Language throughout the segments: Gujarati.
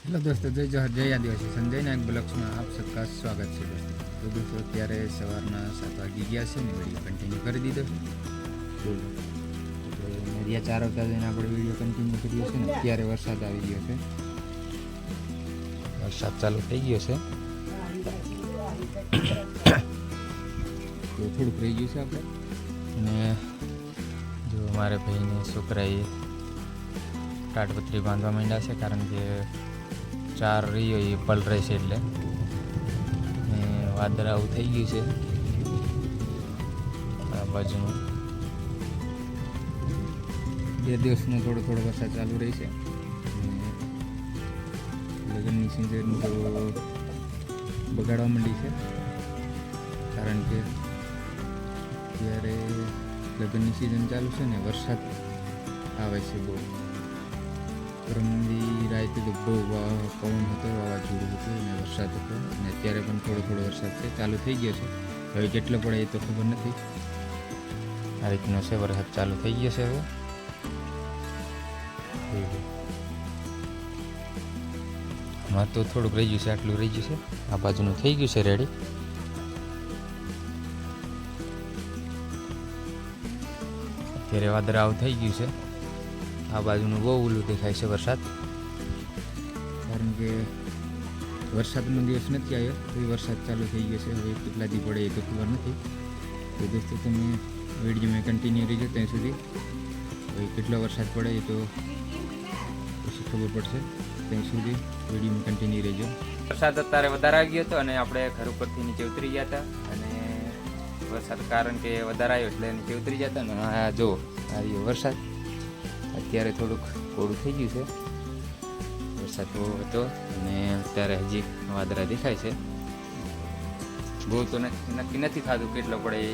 હેલો દોસ્તો, જય જોહર, જય આદિવાસી સંજયના એક બ્લોગ્સમાં આપ સબકા સ્વાગત છે દોસ્તો. તો દોસ્તો અત્યારે સવારના 7 વાગી ગયા છે ને વિડીયો કન્ટિન્યુ કરી દીધો છે. બોલો તો નદિયા 4 વાગ્યા જઈને આપણે વિડીયો કન્ટિન્યુ કરીએ છીએ ને અત્યારે વરસાદ આવી ગયો છે. વરસાદ ચાલુ થઈ ગયો છે તો થોડુંક રહી ગયું છે આપણે. અને જો મારે ભાઈને છોકરાએ તાડપત્રી બાંધવા માંડ્યા છે, કારણ કે 4 રહ્યો એ પલરે છે એટલે. ને વાદળ આવું થઈ ગયું છે આ બાજુનું. 2 દિવસનો થોડો વરસાદ ચાલુ રહી છે. લગ્નની સિઝન તો બગાડવા માંડી છે, કારણ કે ત્યારે લગ્નની સિઝન ચાલુ છે ને વરસાદ આવે છે બહુ. પરમદી રાતે તો બહુ પવન હતો, વાવાઝોડું હતું અને વરસાદ હતો. અને અત્યારે પણ થોડો વરસાદ છે, ચાલુ થઈ ગયો છે. હવે કેટલો પડે એ તો ખબર નથી. આ રીતનો છે, વરસાદ ચાલુ થઈ ગયો છે હવે. આમાં તો થોડુંક રહી ગયું છે, આટલું રહી ગયું છે. આ બાજુનું થઈ ગયું છે રેડી. અત્યારે વાદળ આવું થઈ ગયું છે. આ બાજુનું બહુ ઓલું દેખાય છે વરસાદ, કારણ કે વરસાદનો દિવસ નથી આવ્યો તો વરસાદ ચાલુ થઈ ગયો છે. હવે કેટલા દી પડે એ તો ખબર નથી. તો દોસ્તો તમે વિડીયોમાં કન્ટિન્યુ રહીજો ત્યાં સુધી. હવે કેટલો વરસાદ પડે એ તો પછી ખબર પડશે. ત્યાં સુધી વિડીયોમાં કન્ટિન્યુ રહેજો. વરસાદ અત્યારે વધારે આવી ગયો હતો અને આપણે ઘર ઉપરથી નીચે ઉતરી ગયા હતા. અને વરસાદ કારણ કે વધારે આવ્યો એટલે નીચે ઉતરી ગયા હતા. અને આ જો આવ્યો વરસાદ. અત્યારે થોડુંક કોળું થઈ ગયું છે, વરસાદ બહુ હતો અને અત્યારે હજી વાદળા દેખાય છે. બહુ તો નક્કી નથી થતું કેટલો પડે એ.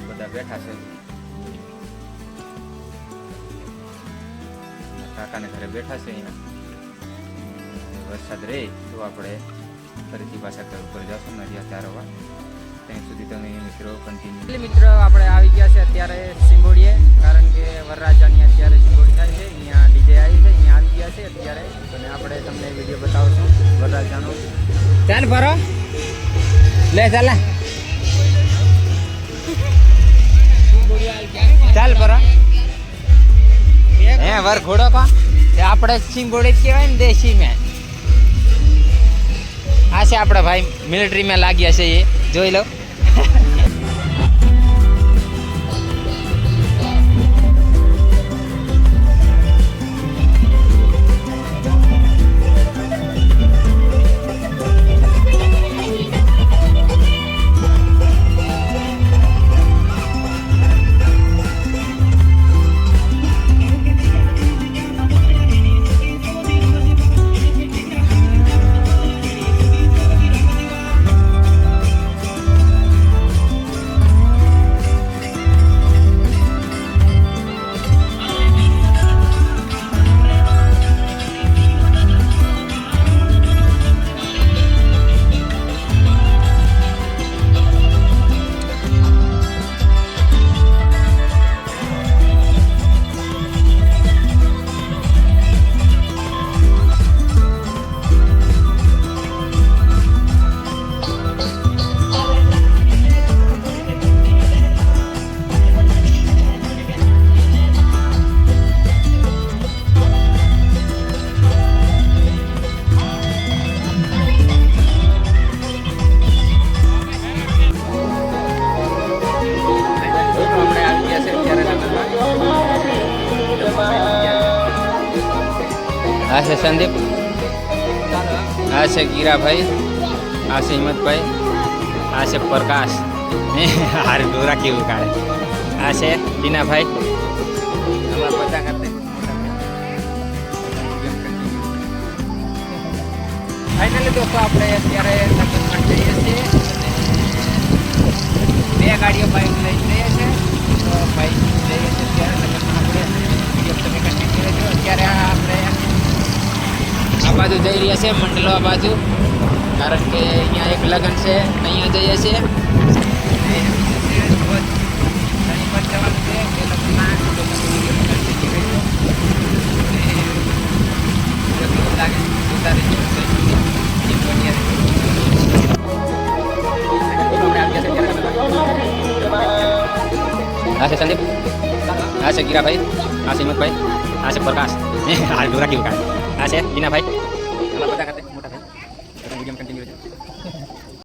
બધા બેઠા છે, કાકાને ઘરે બેઠા છે અહીંયા. વરસાદ રહે તો આપણે ફરીથી પાછા ઘર ઉપર જશું નદિયા 4 વાગે. ત્યાં સુધી તમે મિત્રો કન્ટિન્યુ. મિત્રો આપણે આવી ગયા છે અત્યારે સિંગોડીએ, કારણ કે વરરાજાની અત્યારે સિંગોડી થાય છે. અહીંયા ડીજે આવી છે, અહીંયા આવી ગયા છે અત્યારે. અને આપણે તમને વિડીયો બતાવશું વરરાજાનો. ચાલ ભરો લે, ચાલ ચાલ ભરો. હે વર ઘોડો કો આપણે સિંગોડી જ કહેવાય ને, દેશી મેં. આ છે આપણા ભાઈ મિલિટરીમાં લાગ્યા છે, એ જોઈ લો. આ છે સંદીપ, આ છે ગીરાભાઈ, આ છે હિંમતભાઈ, આ છે પ્રકાશ. હારે દોરા કેવું કાઢે. આ છે ટીનાભાઈ. બધા કરતા ફાઇનલી દોસ્તો આપણે અત્યારે લગ્નમાં જઈએ છીએ. 2 ગાડીઓ બાઇક લઈને જઈએ છીએ. તો બાઇક જઈએ છીએ ત્યારે લગ્નમાં આપણે વિડીયો તમે કન્ટિન્યુ રહેજો. અત્યારે આપણે આ બાજુ જઈ રહ્યા છે, મંડલવા બાજુ, કારણ કે અહીંયા એક લગ્ન છે, અહીંયા જઈએ છીએ. જવાનું છે એ લગ્નમાં લાગે આ છે સંદીપ, આ છે ગીરાભાઈ, આ છે હિંમતભાઈ, આ છે પ્રકાશ, આ ડોરા કેવું આ છે બીનાભાઈ, બધા ખાતે મોટા ભાઈ વિડીયો કન્ટિન્યુ છે.